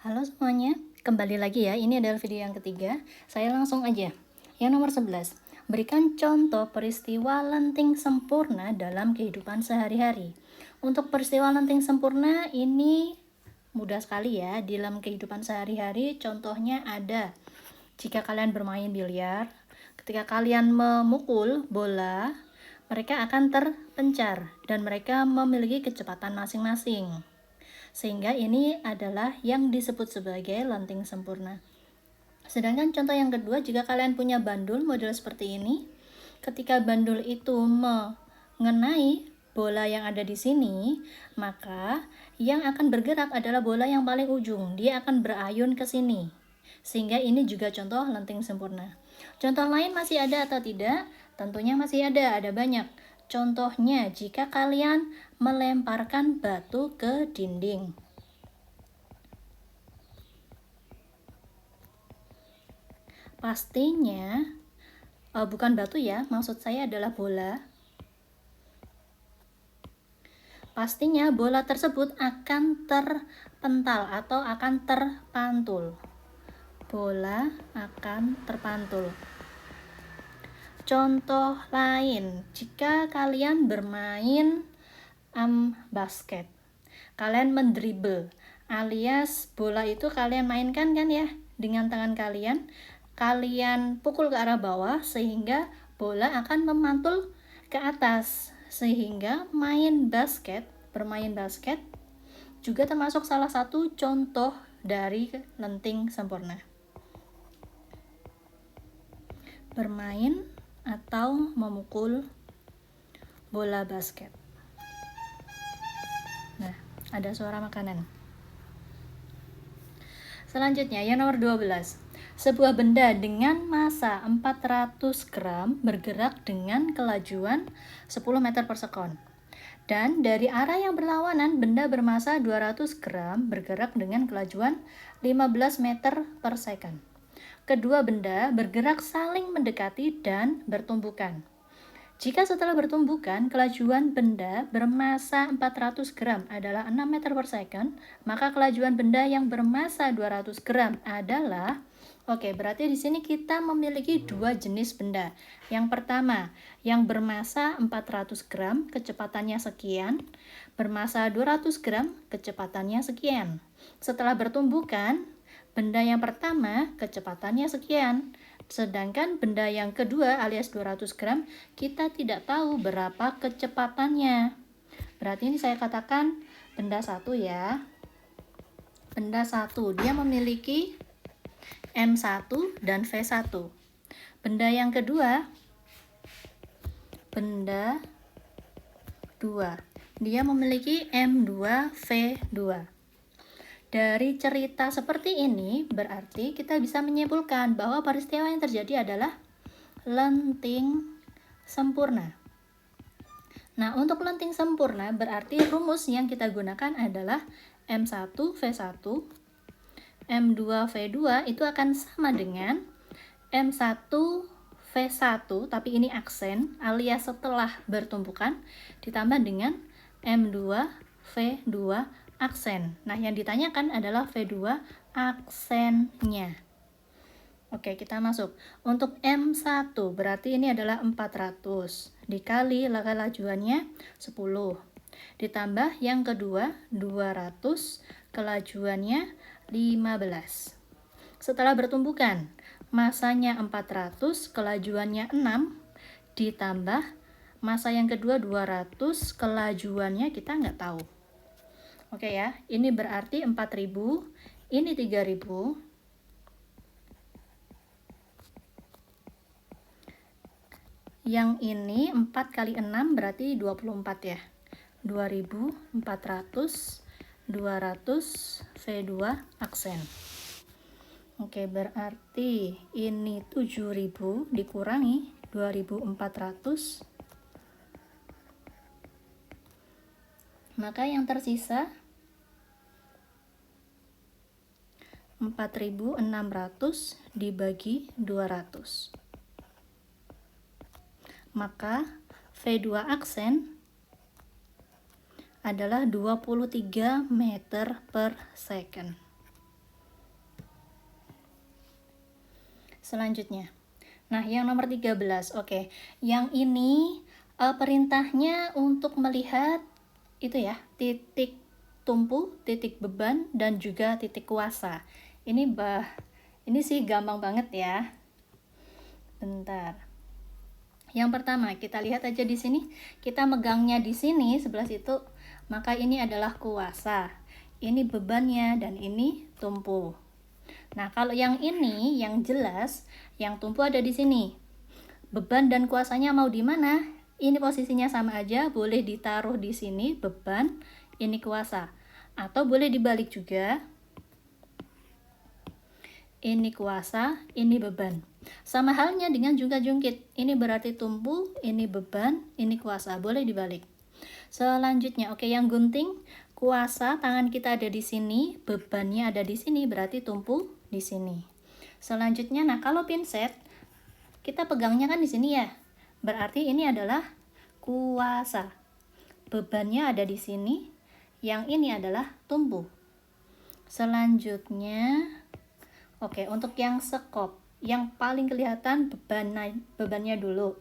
Halo semuanya, kembali lagi ya, ini adalah video yang ketiga. Saya langsung aja. Yang nomor 11, berikan contoh peristiwa lenting sempurna dalam kehidupan sehari-hari. Untuk peristiwa lenting sempurna ini mudah sekali ya, dalam kehidupan sehari-hari. Contohnya ada, jika kalian bermain biliar, ketika kalian memukul bola, mereka akan terpencar dan mereka memiliki kecepatan masing-masing. Sehingga ini adalah yang disebut sebagai lenting sempurna. Sedangkan contoh yang kedua, jika kalian punya bandul model seperti ini, ketika bandul itu mengenai bola yang ada di sini, maka yang akan bergerak adalah bola yang paling ujung. Dia akan berayun ke sini. Sehingga ini juga contoh lenting sempurna. Contoh lain masih ada atau tidak? Tentunya masih ada banyak. Contohnya, jika kalian melemparkan batu ke dinding. Pastinya, bukan batu ya, maksud saya adalah bola. Pastinya bola tersebut akan terpental atau akan terpantul. Bola akan terpantul. Contoh lain, jika kalian bermain basket, kalian mendribble, alias bola itu kalian mainkan kan ya dengan tangan kalian, kalian pukul ke arah bawah sehingga bola akan memantul ke atas, sehingga bermain basket juga termasuk salah satu contoh dari lenting sempurna. Bermain atau memukul bola basket. Nah, ada suara makanan. Selanjutnya, yang nomor 12. Sebuah benda dengan massa 400 gram bergerak dengan kelajuan 10 meter per sekon. Dan dari arah yang berlawanan, benda bermassa 200 gram bergerak dengan kelajuan 15 meter per second. Kedua benda bergerak saling mendekati dan bertumbukan. Jika setelah bertumbukan, kelajuan benda bermassa 400 gram adalah 6 meter per second, maka kelajuan benda yang bermassa 200 gram adalah, berarti di sini kita memiliki dua jenis benda. Yang pertama, yang bermassa 400 gram, kecepatannya sekian, bermassa 200 gram, kecepatannya sekian. Setelah bertumbukan, benda yang pertama kecepatannya sekian, sedangkan benda yang kedua alias 200 gram kita tidak tahu berapa kecepatannya. Berarti ini saya katakan benda satu ya. Benda satu, dia memiliki M1 dan V1. Benda yang kedua, benda 2, dia memiliki M2 V2. Dari cerita seperti ini, berarti kita bisa menyimpulkan bahwa peristiwa yang terjadi adalah lenting sempurna. Nah, untuk lenting sempurna berarti rumus yang kita gunakan adalah M1 V1, M2 V2 itu akan sama dengan M1 V1, tapi ini aksen alias setelah bertumbukan, ditambah dengan M2 V2 aksen. Nah, yang ditanyakan adalah V2 aksennya. Oke, kita masuk. Untuk M1 berarti ini adalah 400 dikali kelajuannya 10. Ditambah yang kedua 200, kelajuannya 15. Setelah bertumbukan, masanya 400, kelajuannya 6, ditambah massa yang kedua 200, kelajuannya kita nggak tahu. Oke ya, ini berarti 4.000, ini 3.000. Yang ini 4 kali 6 berarti 24 ya. 2.400, 200 V2 aksen. Oke, berarti ini 7.000 dikurangi 2.400. Maka yang tersisa 4.600 dibagi 200. Maka V2 aksen adalah 23 meter per second. Selanjutnya. Nah, yang nomor 13. Oke. Yang ini perintahnya untuk melihat itu ya, titik tumpu, titik beban, dan juga titik kuasa. Ini sih gampang banget ya. Bentar. Yang pertama, kita lihat aja di sini. Kita megangnya di sini sebelah situ, maka ini adalah kuasa. Ini bebannya dan ini tumpu. Nah, kalau yang ini yang jelas, yang tumpu ada di sini. Beban dan kuasanya mau di mana? Ini posisinya sama aja, boleh ditaruh di sini beban, ini kuasa. Atau boleh dibalik juga. Ini kuasa, ini beban. Sama halnya dengan jungkat-jungkit. Ini berarti tumpu, ini beban, ini kuasa. Boleh dibalik. Selanjutnya, oke, yang gunting, kuasa tangan kita ada di sini, bebannya ada di sini, berarti tumpu di sini. Selanjutnya, nah kalau pinset, kita pegangnya kan di sini ya. Berarti ini adalah kuasa. Bebannya ada di sini, yang ini adalah tumpu. Selanjutnya, oke, untuk yang sekop, yang paling kelihatan bebannya dulu.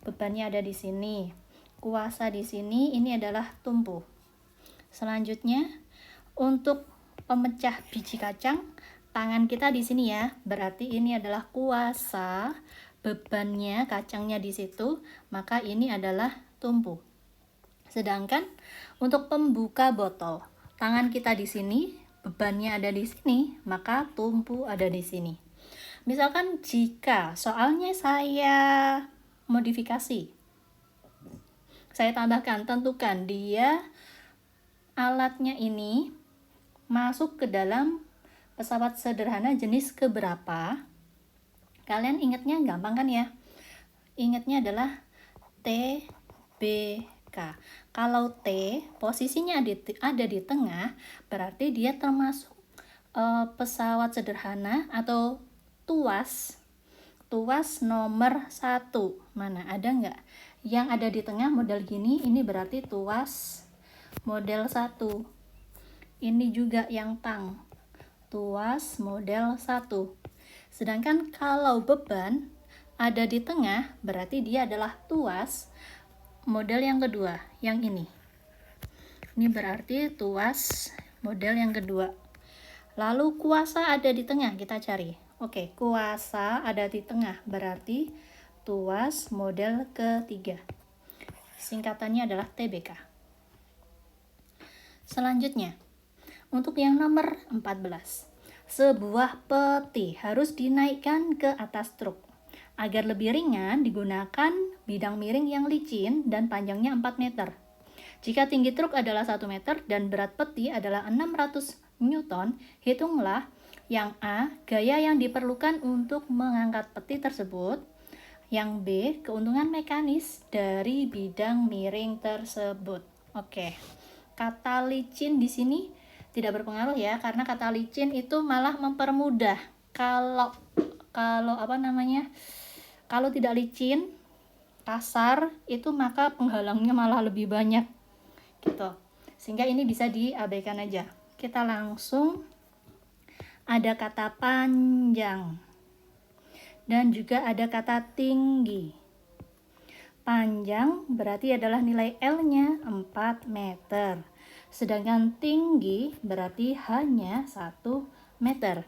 Bebannya ada di sini. Kuasa di sini, ini adalah tumpu. Selanjutnya, untuk pemecah biji kacang, tangan kita di sini ya. Berarti ini adalah kuasa, bebannya, kacangnya di situ, maka ini adalah tumpu. Sedangkan untuk pembuka botol, tangan kita di sini, bebannya ada di sini, maka tumpu ada di sini. Misalkan jika soalnya saya modifikasi, saya tambahkan, tentukan dia alatnya ini masuk ke dalam pesawat sederhana jenis keberapa. Kalian ingatnya gampang kan ya? Ingatnya adalah TBK. Kalau T posisinya ada di tengah, berarti dia termasuk pesawat sederhana atau tuas nomor 1. Mana ada nggak? Yang ada di tengah model gini, ini berarti tuas model 1. Ini juga yang tang, tuas model 1. Sedangkan kalau beban ada di tengah, berarti dia adalah tuas model yang kedua, yang ini. Ini berarti tuas model yang kedua. Lalu kuasa ada di tengah, kita cari. Oke, kuasa ada di tengah, berarti tuas model ketiga. Singkatannya adalah TBK. Selanjutnya, untuk yang nomor 14. Sebuah peti harus dinaikkan ke atas truk. Agar lebih ringan, digunakan bidang miring yang licin dan panjangnya 4 meter. Jika tinggi truk adalah 1 meter dan berat peti adalah 600 Newton, hitunglah yang A, gaya yang diperlukan untuk mengangkat peti tersebut. Yang B, keuntungan mekanis dari bidang miring tersebut. Oke. Kata licin di sini tidak berpengaruh ya, karena kata licin itu malah mempermudah. Kalau kalau tidak licin, kasar, itu maka penghalangnya malah lebih banyak gitu. Sehingga ini bisa diabaikan aja. Kita langsung ada kata panjang dan juga ada kata tinggi. Panjang berarti adalah nilai L-nya 4 meter. Sedangkan tinggi berarti hanya 1 meter.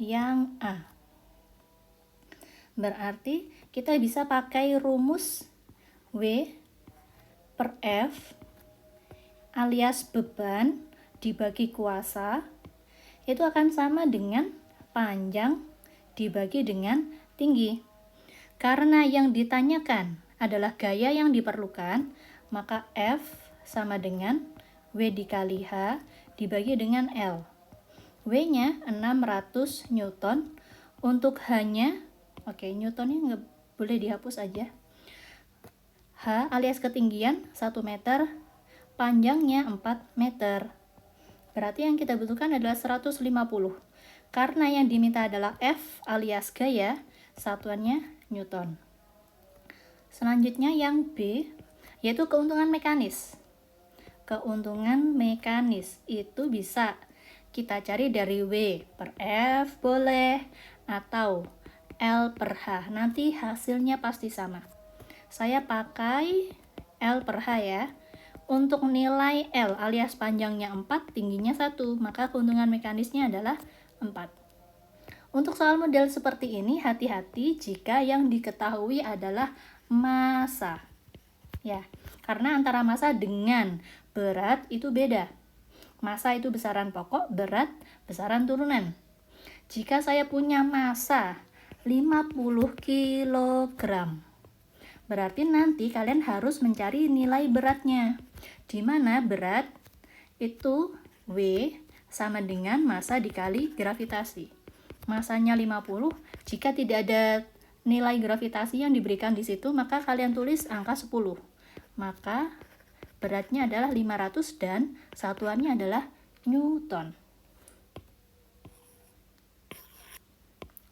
Yang A. Berarti kita bisa pakai rumus W per F alias beban dibagi kuasa, itu akan sama dengan panjang dibagi dengan tinggi. Karena yang ditanyakan adalah gaya yang diperlukan, maka F sama dengan W dikali H dibagi dengan L. W-nya 600 Newton. Untuk H-nya, Newtonnya nggak boleh dihapus aja. H alias ketinggian 1 meter, panjangnya 4 meter. Berarti yang kita butuhkan adalah 150. Karena yang diminta adalah F alias gaya, satuannya Newton. Selanjutnya yang B, yaitu keuntungan mekanis. Keuntungan mekanis itu bisa kita cari dari W per F boleh, atau L per H. Nanti hasilnya pasti sama. Saya pakai L per H ya. Untuk nilai L alias panjangnya 4, tingginya 1, maka keuntungan mekanisnya adalah 4. Untuk soal model seperti ini, hati-hati jika yang diketahui adalah massa. Ya, karena antara massa dengan berat itu beda. Massa itu besaran pokok, berat besaran turunan. Jika saya punya massa 50 kg, berarti nanti kalian harus mencari nilai beratnya. Di mana berat itu W sama dengan massa dikali gravitasi. Massanya 50, jika tidak ada nilai gravitasi yang diberikan di situ, maka kalian tulis angka 10. Maka beratnya adalah 500 dan satuannya adalah Newton.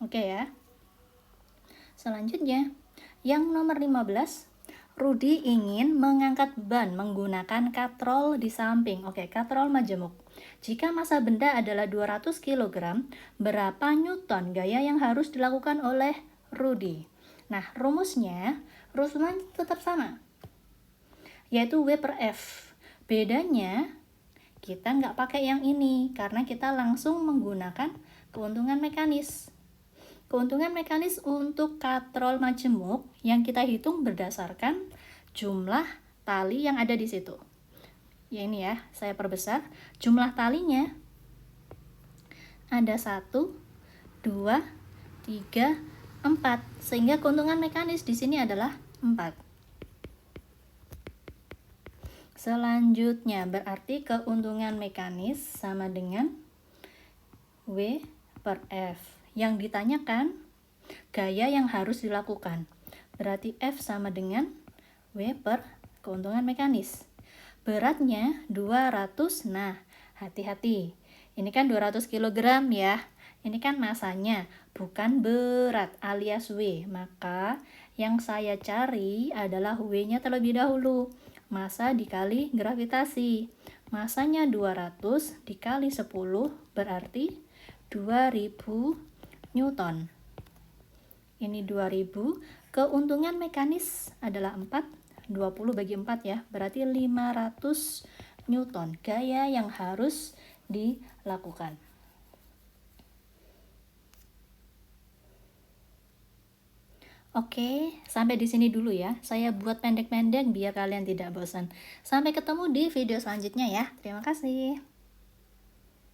Oke ya. Selanjutnya, yang nomor 15, Rudi ingin mengangkat ban menggunakan katrol di samping. Oke, katrol majemuk. Jika massa benda adalah 200 kg, berapa newton gaya yang harus dilakukan oleh Rudi? Nah, rumusnya tetap sama, yaitu W per F. Bedanya, kita nggak pakai yang ini, karena kita langsung menggunakan keuntungan mekanis. Keuntungan mekanis untuk katrol majemuk yang kita hitung berdasarkan jumlah tali yang ada di situ. Ya ini ya, saya perbesar. Jumlah talinya ada 1, 2, 3, 4. Sehingga keuntungan mekanis di sini adalah 4. Selanjutnya, berarti keuntungan mekanis sama dengan W per F. Yang ditanyakan gaya yang harus dilakukan. Berarti F sama dengan W per keuntungan mekanis. Beratnya 200. Nah, hati-hati. Ini kan 200 kg ya. Ini kan massanya, bukan berat alias W. Maka yang saya cari adalah W-nya terlebih dahulu. Massa dikali gravitasi. Massanya 200 dikali 10 berarti 2000 Newton. Ini 2000. Keuntungan mekanis adalah 4. 20 bagi 4 ya. Berarti 500 Newton. Gaya yang harus dilakukan. Oke, sampai di sini dulu ya. Saya buat pendek-pendek biar kalian tidak bosan. Sampai ketemu di video selanjutnya ya. Terima kasih.